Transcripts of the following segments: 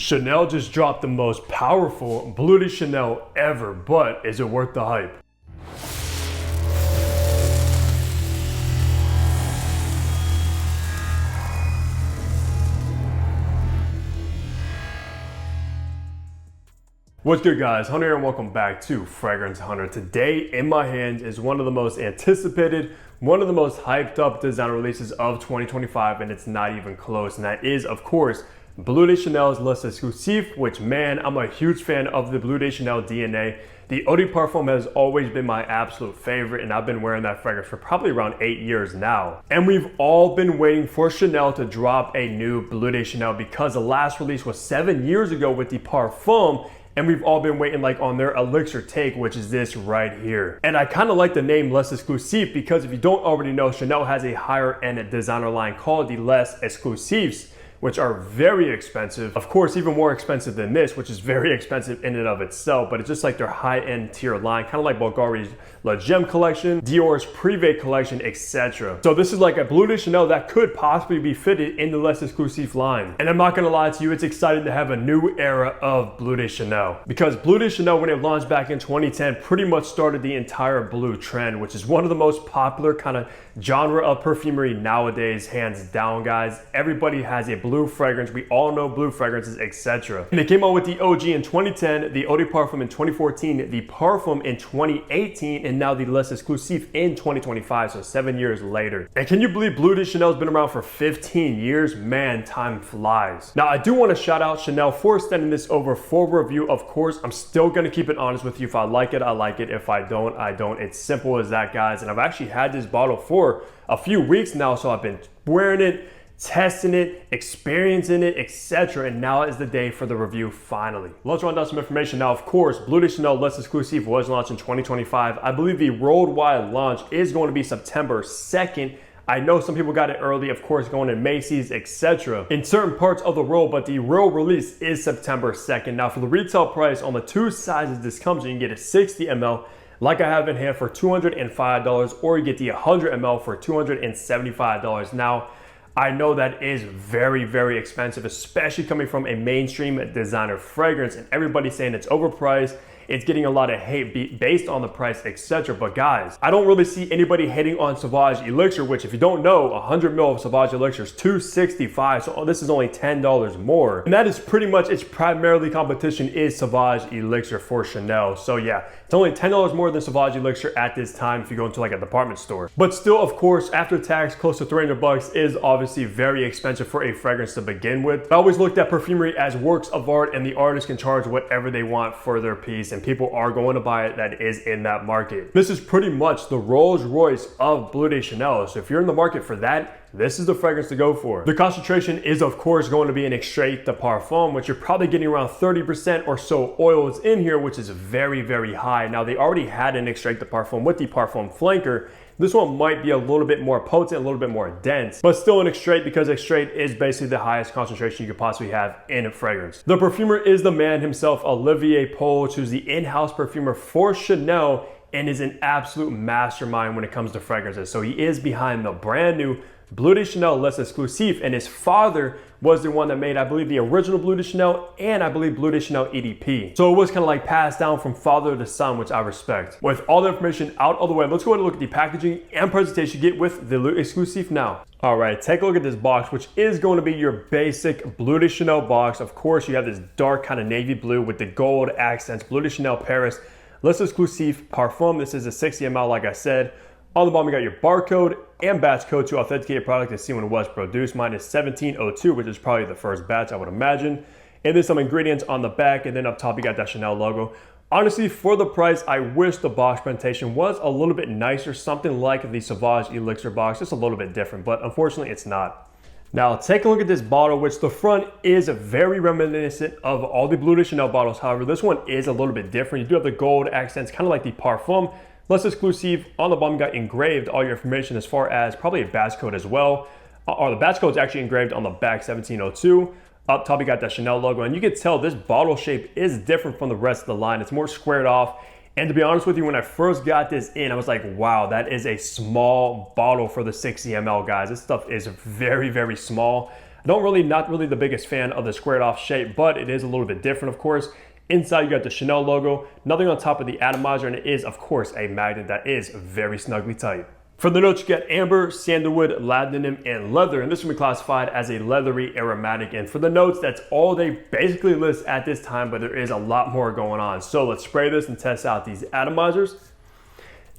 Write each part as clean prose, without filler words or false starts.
Chanel just dropped the most powerful Bleu de Chanel ever, but is it worth the hype? What's good, guys? Hunter here and welcome back to Fragrance Hunter. Today in my hands is one of the most anticipated, one of the most hyped up designer releases of 2025, and it's not even close. And that is, of course, Bleu de Chanel's Les Exclusif, which, man, I'm a huge fan of the Bleu de Chanel DNA. The Eau de Parfum has always been my absolute favorite, and I've been wearing that fragrance for probably around 8 years now. And we've all been waiting for Chanel to drop a new Bleu de Chanel because the last release was 7 years ago with the Parfum, and we've all been waiting on their elixir take, which is this right here. And I kind of like the name Les Exclusif because if you don't already know, Chanel has a higher end designer line called the Les Exclusifs, which are very expensive. Of course, even more expensive than this, which is very expensive in and of itself, but it's just like their high-end tier line, kind of like Bulgari's La Gem collection, Dior's Privé collection, etc. So this is like a Bleu de Chanel that could possibly be fitted in the Les Exclusif line. And I'm not gonna lie to you, it's exciting to have a new era of Bleu de Chanel. Because Bleu de Chanel, when it launched back in 2010, pretty much started the entire blue trend, which is one of the most popular kind of genre of perfumery nowadays, hands down, guys. Everybody has a blue fragrance. We all know blue fragrances, etc. And they came out with the OG in 2010, the Eau de Parfum in 2014, the Parfum in 2018, and now the Les Exclusif in 2025, so 7 years later. And can you believe Bleu de Chanel's been around for 15 years? Man, time flies. Now, I do want to shout out Chanel for sending this over for review. Of course, I'm still going to keep it honest with you. If I like it, I like it. If I don't, I don't. It's simple as that, guys. And I've actually had this bottle for a few weeks now, so I've been wearing it, testing it, experiencing it, etc. And now is the day for the review finally. Let's run down some information. Now, of course, Bleu de Chanel Les Exclusif was launched in 2025. I believe the worldwide launch is going to be September 2nd. I know some people got it early, of course, going to Macy's, etc. in certain parts of the world, but the real release is September 2nd. Now, for the retail price on the two sizes this comes in, you get a 60 ml like I have in hand for $205, or you get the 100 ml for $275. Now, I know that is very, very expensive, especially coming from a mainstream designer fragrance, and everybody's saying it's overpriced. It's getting a lot of hate based on the price, etc. But guys, I don't really see anybody hating on Sauvage Elixir, which, if you don't know, 100 ml of Sauvage Elixir is $265. So this is only $10 more. And that is pretty much its primarily competition is Sauvage Elixir for Chanel. So yeah, it's only $10 more than Sauvage Elixir at this time if you go into like a department store. But still, of course, after tax, close to 300 bucks is obviously very expensive for a fragrance to begin with. I always looked at perfumery as works of art, and the artist can charge whatever they want for their piece, and people are going to buy it that is in that market. This is pretty much the Rolls Royce of Bleu de Chanel. So if you're in the market for that, this is the fragrance to go for. The concentration is, of course, going to be an extrait de parfum, which you're probably getting around 30% or so oils in here, which is very, very high. Now, they already had an extrait de parfum with the Parfum Flanker. This one might be a little bit more potent, a little bit more dense, but still an extrait because extrait is basically the highest concentration you could possibly have in a fragrance. The perfumer is the man himself, Olivier Polge, who's the in-house perfumer for Chanel and is an absolute mastermind when it comes to fragrances. So he is behind the brand new Bleu de Chanel Les Exclusif, and his father was the one that made, I believe, the original Bleu de Chanel and I believe Bleu de Chanel EDP. So it was kind of like passed down from father to son, which I respect. With all the information out of the way, let's go ahead and look at the packaging and presentation you get with the Bleu Exclusif now. All right, take a look at this box, which is going to be your basic Bleu de Chanel box. Of course, you have this dark kind of navy blue with the gold accents, Bleu de Chanel Paris, Les Exclusif Parfum. This is a 60 ml, like I said. On the bottom, you got your barcode and batch code to authenticate your product and see when it was produced. Mine is 1702, which is probably the first batch, I would imagine. And then some ingredients on the back, and then up top, you got that Chanel logo. Honestly, for the price, I wish the box presentation was a little bit nicer, something like the Sauvage Elixir box, just a little bit different, but unfortunately, it's not. Now, take a look at this bottle, which the front is very reminiscent of all the Bleu de Chanel bottles. However, this one is a little bit different. You do have the gold accents, kind of like the Parfum. Les Exclusif. On the bottom, you got engraved all your information as far as probably a batch code as well. Or the batch code is actually engraved on the back, 1702. Up top, you got that Chanel logo, and you can tell this bottle shape is different from the rest of the line. It's more squared off. And to be honest with you, when I first got this in, I was like, wow, that is a small bottle for the 60 ml, guys. This stuff is very, very small. I Not really the biggest fan of the squared off shape, but it is a little bit different, of course. Inside, you got the Chanel logo, nothing on top of the atomizer, and it is, of course, a magnet that is very snugly tight. For the notes, you get amber, sandalwood, labdanum, and leather, and this will be classified as a leathery aromatic. And for the notes, that's all they basically list at this time, but there is a lot more going on. So let's spray this and test out these atomizers.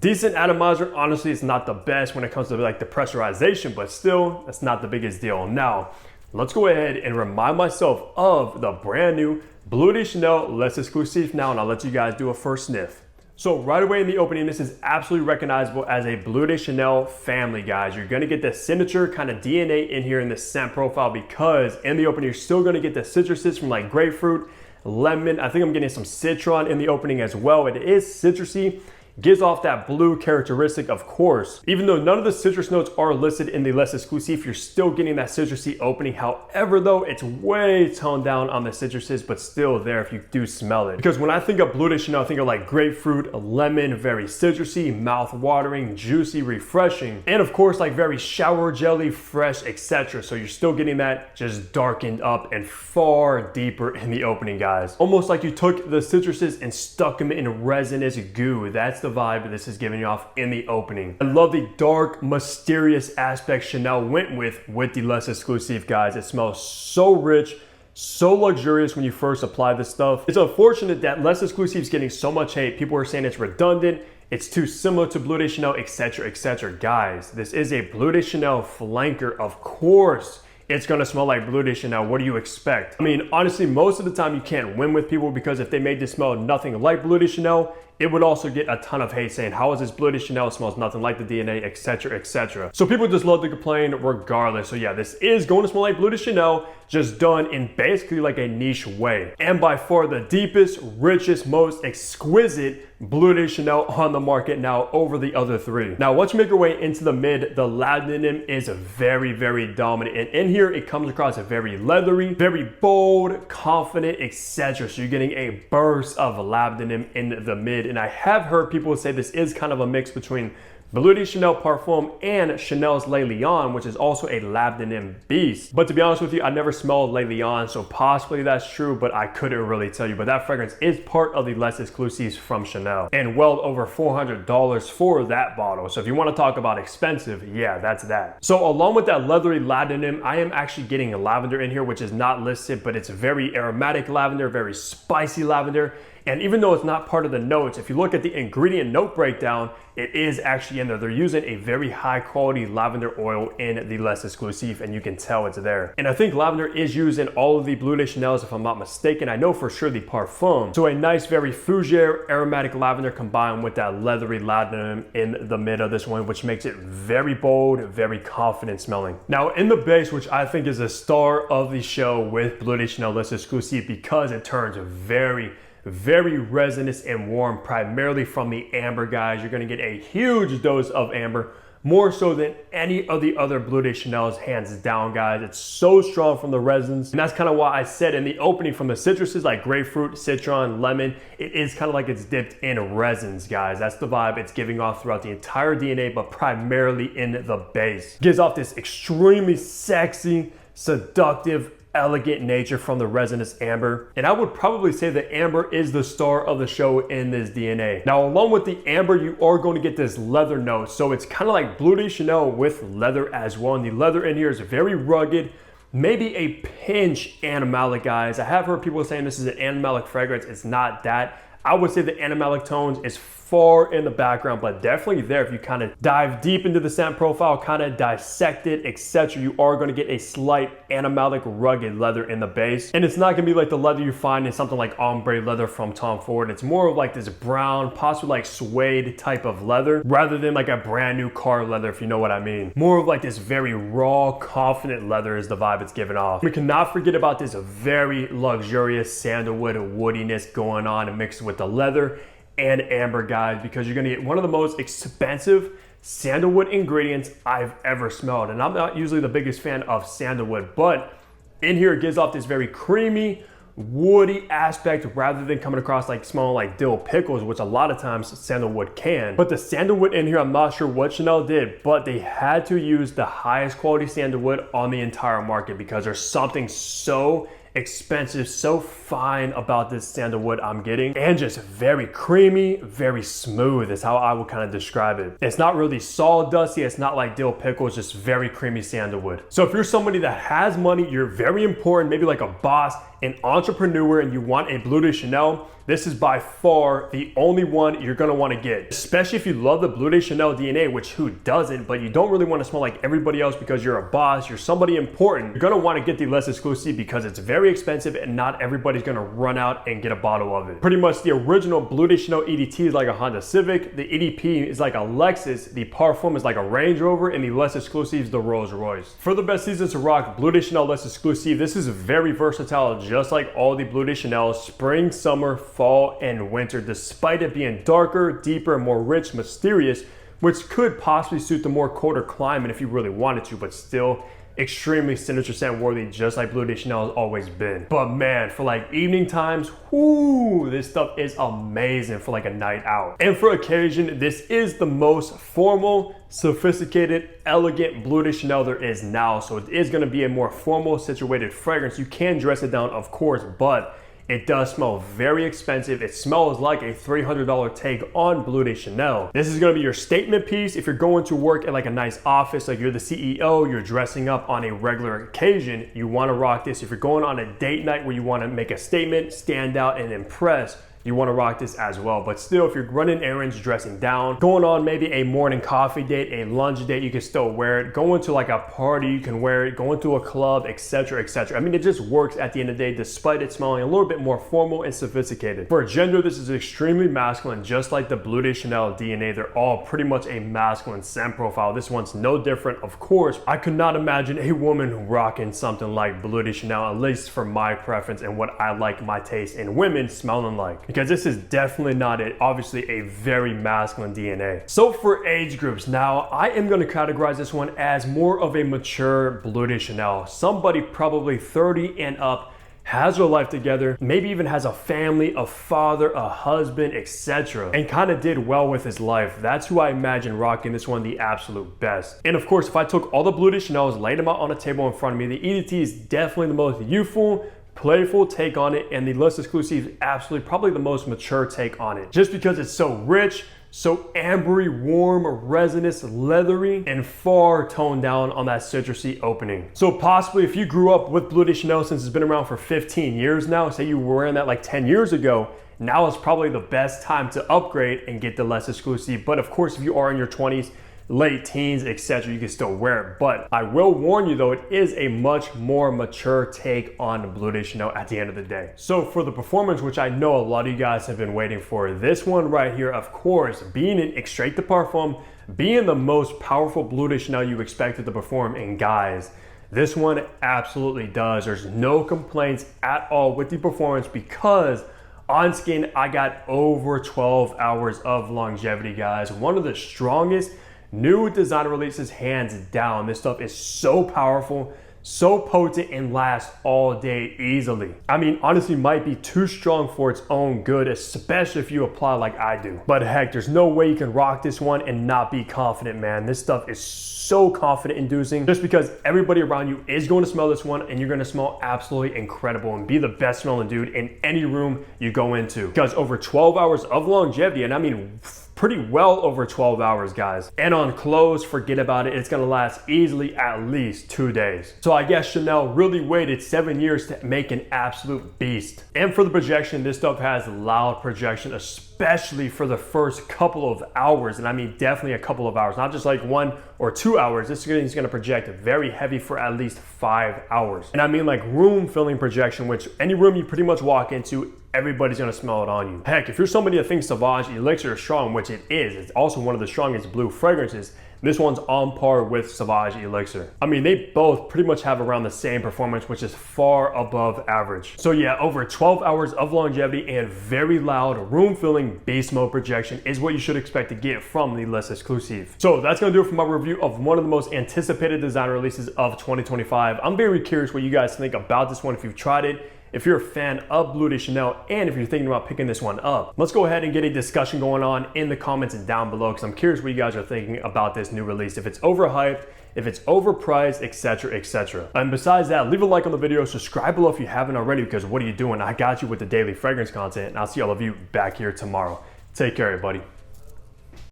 Decent atomizer, honestly, it's not the best when it comes to like the pressurization, but still, that's not the biggest deal. Now, let's go ahead and remind myself of the brand new Bleu de Chanel Les Exclusifs now, and I'll let you guys do a first sniff. So right away in the opening, this is absolutely recognizable as a Bleu de Chanel family, guys. You're gonna get the signature kind of DNA in here in the scent profile, because in the opening, you're still gonna get the citruses from like grapefruit, lemon. I think I'm getting some citron in the opening as well. It is citrusy. Gives off that blue characteristic, of course. Even though none of the citrus notes are listed in the Les Exclusifs, you're still getting that citrusy opening. However, though, it's way toned down on the citruses, but still there if you do smell it. Because when I think of Bleu de Chanel, I think of like grapefruit, lemon, very citrusy, mouth-watering, juicy, refreshing, and of course, like very shower jelly, fresh, etc. So you're still getting that just darkened up and far deeper in the opening, guys. Almost like you took the citruses and stuck them in resinous goo. That's the vibe this is giving you off in the opening. I love the dark, mysterious aspect Chanel went with the Les Exclusifs, guys. It smells so rich, so luxurious when you first apply this stuff. It's unfortunate that Les Exclusifs getting so much hate. People are saying it's redundant, it's too similar to Bleu de Chanel, etc., etc. Guys, this is a Bleu de Chanel flanker, of course. It's gonna smell like Bleu de Chanel. What do you expect? I mean, honestly, most of the time you can't win with people, because if they made this smell nothing like Bleu de Chanel, it would also get a ton of hate saying, how is this Bleu de Chanel? It smells nothing like the DNA, etc., etc. So people just love to complain regardless. So yeah, this is going to smell like Bleu de Chanel, just done in basically like a niche way. And by far the deepest, richest, most exquisite Bleu de Chanel on the market now over the other three. Now, once you make your way into the mid, the labdanum is very, very dominant. And in here, it comes across as very leathery, very bold, confident, etc. So you're getting a burst of labdanum in the mid. And I have heard people say this is kind of a mix between Bleu de Chanel Parfum and Chanel's Le Lion, which is also a labdanum beast. But to be honest with you, I never smelled Le Lion, so possibly that's true, but I couldn't really tell you. But that fragrance is part of the Les Exclusifs from Chanel, and well over $400 for that bottle. So if you want to talk about expensive, yeah, that's that. So along with that leathery labdanum, I am actually getting a lavender in here, which is not listed, but it's very aromatic lavender, very spicy lavender. And even though it's not part of the notes, if you look at the ingredient note breakdown, it is actually in there. They're using a very high quality lavender oil in the Les Exclusifs, and you can tell it's there. And I think lavender is used in all of the Bleu de Chanels, if I'm not mistaken. I know for sure the Parfum. So a nice, very fougere aromatic lavender combined with that leathery labdanum in the mid of this one, which makes it very bold, very confident smelling. Now in the base, which I think is a star of the show with Bleu de Chanel Les Exclusifs, because it turns very resinous and warm, primarily from the amber, guys. You're gonna get a huge dose of amber, more so than any of the other Bleu de Chanels, hands down, guys. It's so strong from the resins, and that's kind of why I said in the opening, from the citruses like grapefruit, citron, lemon, it is kind of like it's dipped in resins, guys. That's the vibe it's giving off throughout the entire DNA, but primarily in the base. Gives off this extremely sexy, seductive, elegant nature from the resinous amber. And I would probably say that amber is the star of the show in this DNA. Now, along with the amber, you are going to get this leather note. So it's kind of like Bleu de Chanel with leather as well. And the leather in here is very rugged, maybe a pinch animalic, guys. I have heard people saying this is an animalic fragrance. It's not that. I would say the animalic tones is far in the background, but definitely there if you kind of dive deep into the scent profile, kind of dissect it, etc. You are going to get a slight animalic rugged leather in the base, and it's not going to be like the leather you find in something like ombre leather from Tom Ford. It's more of like this brown, possibly like suede type of leather, rather than like a brand new car leather, if you know what I mean. More of like this very raw, confident leather is the vibe it's giving off. We cannot forget about this very luxurious sandalwood woodiness going on and mixed with the leather and amber, guys, because you're gonna get one of the most expensive sandalwood ingredients I've ever smelled. And I'm not usually the biggest fan of sandalwood, but in here it gives off this very creamy, woody aspect rather than coming across like smelling like dill pickles, which a lot of times sandalwood can. But the sandalwood in here, I'm not sure what Chanel did, but they had to use the highest quality sandalwood on the entire market because there's something so expensive, so fine about this sandalwood I'm getting, and just very creamy, very smooth is how I would kind of describe it. It's not really sawdusty, it's not like dill pickle, it's just very creamy sandalwood. So if you're somebody that has money, you're very important, maybe like a boss, an entrepreneur, and you want a Bleu de Chanel, this is by far the only one you're gonna wanna get. Especially if you love the Bleu de Chanel DNA, which who doesn't, but you don't really wanna smell like everybody else because you're a boss, you're somebody important. You're gonna wanna get the less exclusive because it's very expensive and not everybody's gonna run out and get a bottle of it. Pretty much the original Bleu de Chanel EDT is like a Honda Civic, the EDP is like a Lexus, the Parfum is like a Range Rover, and the less exclusive is the Rolls Royce. For the best seasons to rock Bleu de Chanel less exclusive, this is very versatile, just like all the Bleu de Chanel, spring, summer, fall, and winter, despite it being darker, deeper, more rich, mysterious, which could possibly suit the more colder climate if you really wanted to, but still extremely signature scent worthy, just like Bleu de Chanel has always been. But man, for like evening times, whoo, this stuff is amazing for like a night out. And for occasion, this is the most formal, sophisticated, elegant Bleu de Chanel there is now. So it is gonna be a more formal situated fragrance. You can dress it down, of course, but it does smell very expensive. It smells like a $300 take on Bleu de Chanel. This is gonna be your statement piece. If you're going to work at like a nice office, like you're the CEO, you're dressing up on a regular occasion, you wanna rock this. If you're going on a date night where you wanna make a statement, stand out, and impress, you wanna rock this as well. But still, if you're running errands, dressing down, going on maybe a morning coffee date, a lunch date, you can still wear it. Going to like a party, you can wear it. Going to a club, etc., etc. I mean, it just works at the end of the day, despite it smelling a little bit more formal and sophisticated. For gender, this is extremely masculine, just like the Bleu de Chanel DNA. They're all pretty much a masculine scent profile. This one's no different. Of course, I could not imagine a woman rocking something like Bleu de Chanel, at least for my preference and what I like my taste in women smelling like. Because this is definitely not it. Obviously a very masculine DNA. So for age groups, now I am going to categorize this one as more of a mature Bleu de Chanel. Somebody probably 30 and up, has their life together, maybe even has a family, a father, a husband, etc., and kind of did well with his life. That's who I imagine rocking this one the absolute best. And of course, if I took all the Bleu de Chanels, laid them out on a table in front of me, the EDT is definitely the most youthful, playful take on it, and the less exclusive is absolutely probably the most mature take on it, just because it's so rich, so ambery, warm, resinous, leathery, and far toned down on that citrusy opening. So possibly if you grew up with Bleu de Chanel since it's been around for 15 years now, say you were wearing that like 10 years ago, now is probably the best time to upgrade and get the less exclusive. But of course, if you are in your 20s, late teens, etc., you can still wear it. But I will warn you though, it is a much more mature take on Bleu de Chanel at the end of the day. So for the performance, which I know a lot of you guys have been waiting for, this one right here, of course, being an extrait de parfum, being the most powerful Bleu de Chanel you expected to perform, and guys, this one absolutely does. There's no complaints at all with the performance because on skin, I got over 12 hours of longevity, guys. One of the strongest new designer releases, hands down. This stuff is so powerful, so potent, and lasts all day easily. I mean, honestly, might be too strong for its own good, especially if you apply like I do. But heck, there's no way you can rock this one and not be confident, man. This stuff is so confident inducing just because everybody around you is going to smell this one and you're going to smell absolutely incredible and be the best smelling dude in any room you go into. Because over 12 hours of longevity, and I mean pretty well over 12 hours, guys. And on clothes, forget about it. It's gonna last easily at least 2 days. So I guess Chanel really waited 7 years to make an absolute beast. And for the projection, this stuff has loud projection, especially for the first couple of hours. And I mean, definitely a couple of hours, not just like 1 or 2 hours. This thing is gonna project very heavy for at least 5 hours. And I mean like room filling projection, which any room you pretty much walk into, everybody's gonna smell it on you. Heck, if you're somebody that thinks Sauvage Elixir is strong, which it is, it's also one of the strongest blue fragrances, this one's on par with Sauvage Elixir. I mean, they both pretty much have around the same performance, which is far above average. So yeah, over 12 hours of longevity and very loud, room-filling beast mode projection is what you should expect to get from the less exclusive. So that's gonna do it for my review of one of the most anticipated designer releases of 2025. I'm very curious what you guys think about this one, if you've tried it, if you're a fan of Bleu de Chanel, and if you're thinking about picking this one up. Let's go ahead and get a discussion going on in the comments and down below, because I'm curious what you guys are thinking about this new release. If it's overhyped, if it's overpriced, etc, etc. And besides that, leave a like on the video, subscribe below if you haven't already, because what are you doing? I got you with the daily fragrance content, and I'll see all of you back here tomorrow. Take care, everybody.